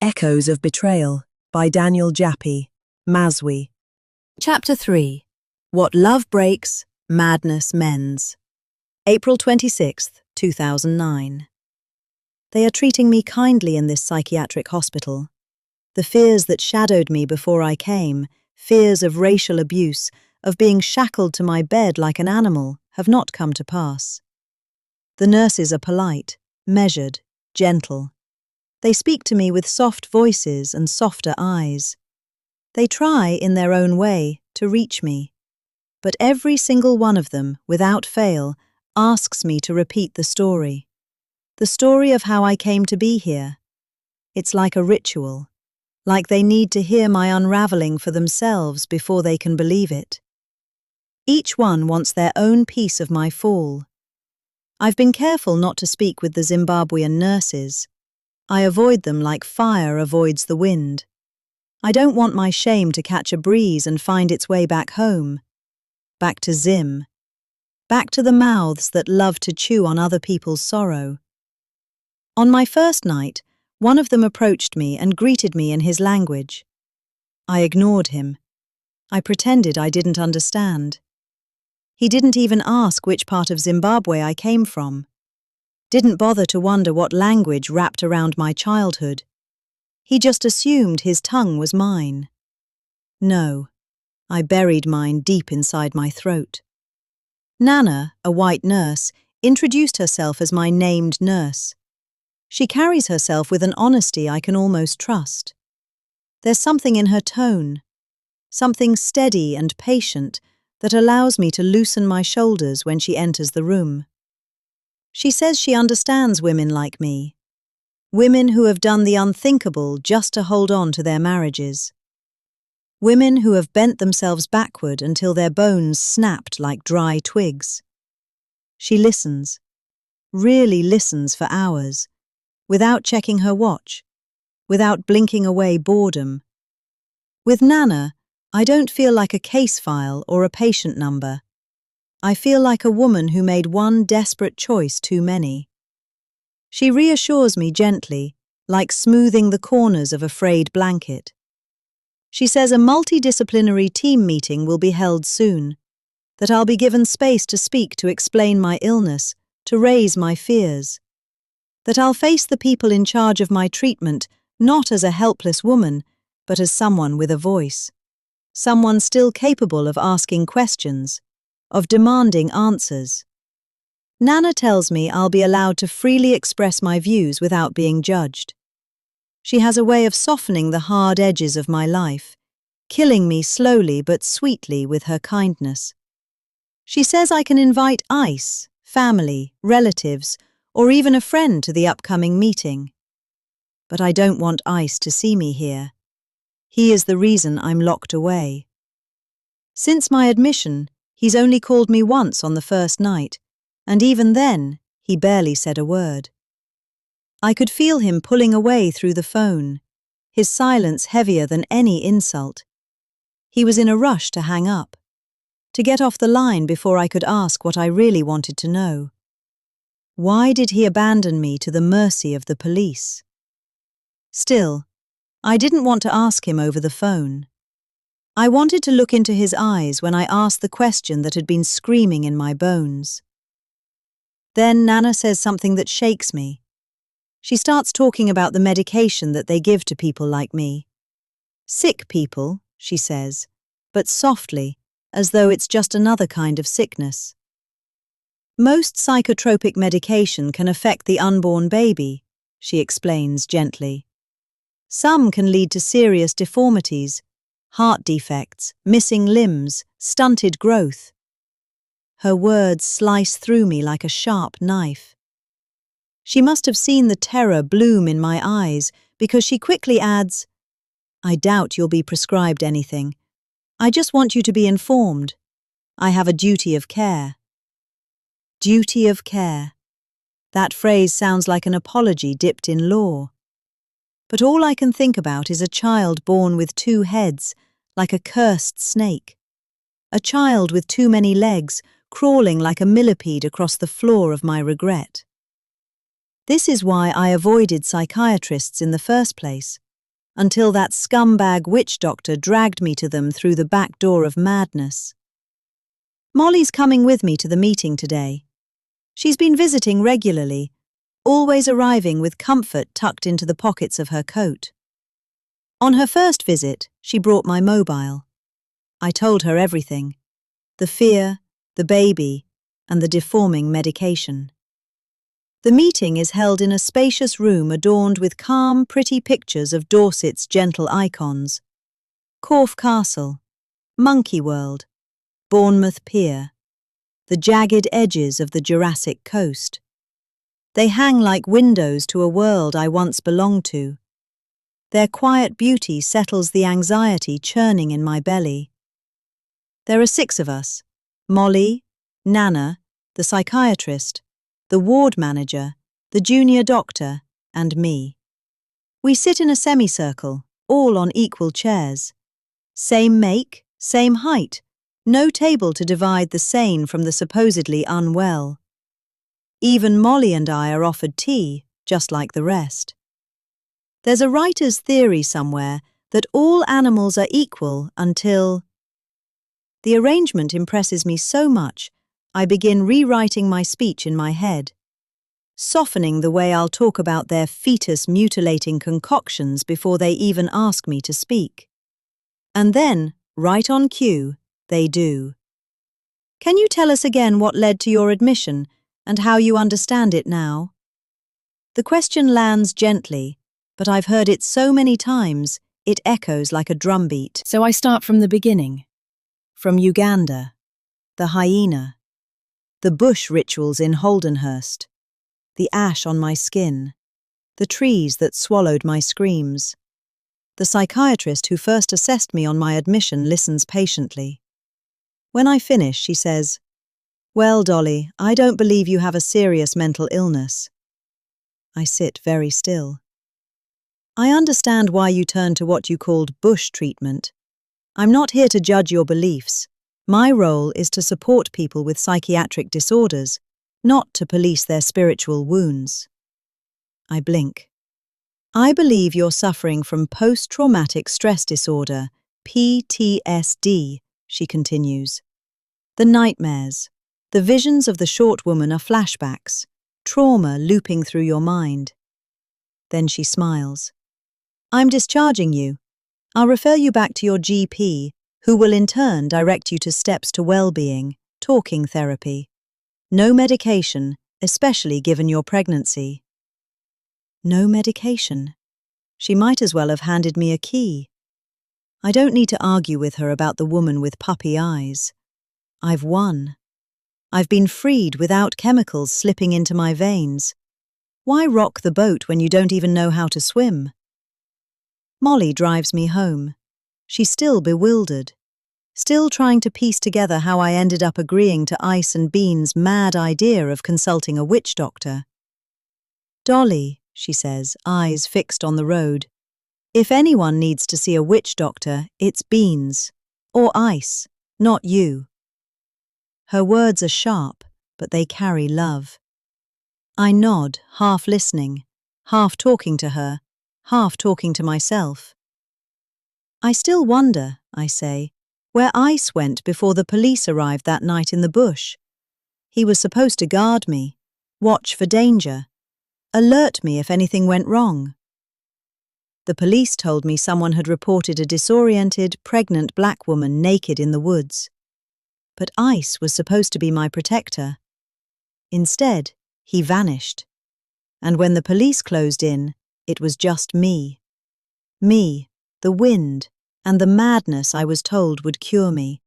Echoes of Betrayal by Japi, Mazwi. Chapter 3. What Love Breaks, Madness Mends. April 26th, 2009. They are treating me kindly in this psychiatric hospital. The fears that shadowed me before I came, fears of racial abuse, of being shackled to my bed like an animal, have not come to pass. The nurses are polite, measured, gentle. They speak to me with soft voices and softer eyes. They try, in their own way, to reach me. But every single one of them, without fail, asks me to repeat the story. The story of how I came to be here. It's like a ritual, like they need to hear my unraveling for themselves before they can believe it. Each one wants their own piece of my fall. I've been careful not to speak with the Zimbabwean nurses. I avoid them like fire avoids the wind. I don't want my shame to catch a breeze and find its way back home. Back to Zim. Back to the mouths that love to chew on other people's sorrow. On my first night, one of them approached me and greeted me in his language. I ignored him. I pretended I didn't understand. He didn't even ask which part of Zimbabwe I came from. Didn't bother to wonder what language wrapped around my childhood. He just assumed his tongue was mine. No, I buried mine deep inside my throat. Nana, a white nurse, introduced herself as my named nurse. She carries herself with an honesty I can almost trust. There's something in her tone, something steady and patient that allows me to loosen my shoulders when she enters the room. She says she understands women like me, women who have done the unthinkable just to hold on to their marriages, women who have bent themselves backward until their bones snapped like dry twigs. She listens, really listens for hours, without checking her watch, without blinking away boredom. With Nana, I don't feel like a case file or a patient number. I feel like a woman who made one desperate choice too many. She reassures me gently, like smoothing the corners of a frayed blanket. She says a multidisciplinary team meeting will be held soon, that I'll be given space to speak to explain my illness, to raise my fears, that I'll face the people in charge of my treatment not as a helpless woman, but as someone with a voice, someone still capable of asking questions, of demanding answers. Nana tells me I'll be allowed to freely express my views without being judged. She has a way of softening the hard edges of my life, killing me slowly but sweetly with her kindness. She says I can invite ICE, family, relatives, or even a friend to the upcoming meeting. But I don't want ICE to see me here. He is the reason I'm locked away. Since my admission, he's only called me once on the first night, and even then, he barely said a word. I could feel him pulling away through the phone, his silence heavier than any insult. He was in a rush to hang up, to get off the line before I could ask what I really wanted to know. Why did he abandon me to the mercy of the police? Still, I didn't want to ask him over the phone. I wanted to look into his eyes when I asked the question that had been screaming in my bones. Then Nana says something that shakes me. She starts talking about the medication that they give to people like me. Sick people, she says, but softly, as though it's just another kind of sickness. Most psychotropic medication can affect the unborn baby, she explains gently. Some can lead to serious deformities, heart defects, missing limbs, stunted growth. Her words slice through me like a sharp knife. She must have seen the terror bloom in my eyes because she quickly adds, I doubt you'll be prescribed anything. I just want you to be informed. I have a duty of care. Duty of care. That phrase sounds like an apology dipped in law. But all I can think about is a child born with two heads, like a cursed snake. A child with too many legs, crawling like a millipede across the floor of my regret. This is why I avoided psychiatrists in the first place. until that scumbag witch doctor dragged me to them through the back door of madness. Molly's coming with me to the meeting today. She's been visiting regularly, always arriving with comfort tucked into the pockets of her coat. On her first visit, she brought my mobile. I told her everything: the fear, the baby, and the deforming medication. The meeting is held in a spacious room adorned with calm, pretty pictures of Dorset's gentle icons: Corfe Castle, Monkey World, Bournemouth Pier, the jagged edges of the Jurassic coast. They hang like windows to a world I once belonged to. Their quiet beauty settles the anxiety churning in my belly. There are 6 of us: Molly, Nana, the psychiatrist, the ward manager, the junior doctor, and me. We sit in a semicircle, all on equal chairs. Same make, same height, no table to divide the sane from the supposedly unwell. Even Molly and I are offered tea, just like the rest. There's a writer's theory somewhere that all animals are equal until... The arrangement impresses me so much, I begin rewriting my speech in my head, softening the way I'll talk about their fetus-mutilating concoctions before they even ask me to speak. And then, right on cue, they do. Can you tell us again what led to your admission and how you understand it now? The question lands gently, but I've heard it so many times, it echoes like a drumbeat. So I start from the beginning. From Uganda, the hyena, the bush rituals in Holdenhurst, the ash on my skin, the trees that swallowed my screams. The psychiatrist who first assessed me on my admission listens patiently. When I finish, she says, "Well, Dolly, I don't believe you have a serious mental illness." I sit very still. I understand why you turned to what you called bush treatment. I'm not here to judge your beliefs. My role is to support people with psychiatric disorders, not to police their spiritual wounds. I blink. I believe you're suffering from post-traumatic stress disorder, PTSD, she continues. The nightmares, the visions of the short woman are flashbacks, trauma looping through your mind. Then she smiles. I'm discharging you. I'll refer you back to your GP, who will in turn direct you to steps to well-being, talking therapy. No medication, especially given your pregnancy. No medication. She might as well have handed me a key. I don't need to argue with her about the woman with puppy eyes. I've won. I've been freed without chemicals slipping into my veins. Why rock the boat when you don't even know how to swim? Molly drives me home. She's still bewildered, still trying to piece together how I ended up agreeing to Ice and Bean's mad idea of consulting a witch doctor. Dolly, she says, eyes fixed on the road, if anyone needs to see a witch doctor, it's Beans, or Ice, not you. Her words are sharp, but they carry love. I nod, half listening, half talking to her, half talking to myself. I still wonder, I say, where Ice went before the police arrived that night in the bush. He was supposed to guard me, watch for danger, alert me if anything went wrong. The police told me someone had reported a disoriented, pregnant black woman naked in the woods. But Ice was supposed to be my protector. Instead, he vanished. And when the police closed in, it was just me. Me, the wind, and the madness I was told would cure me.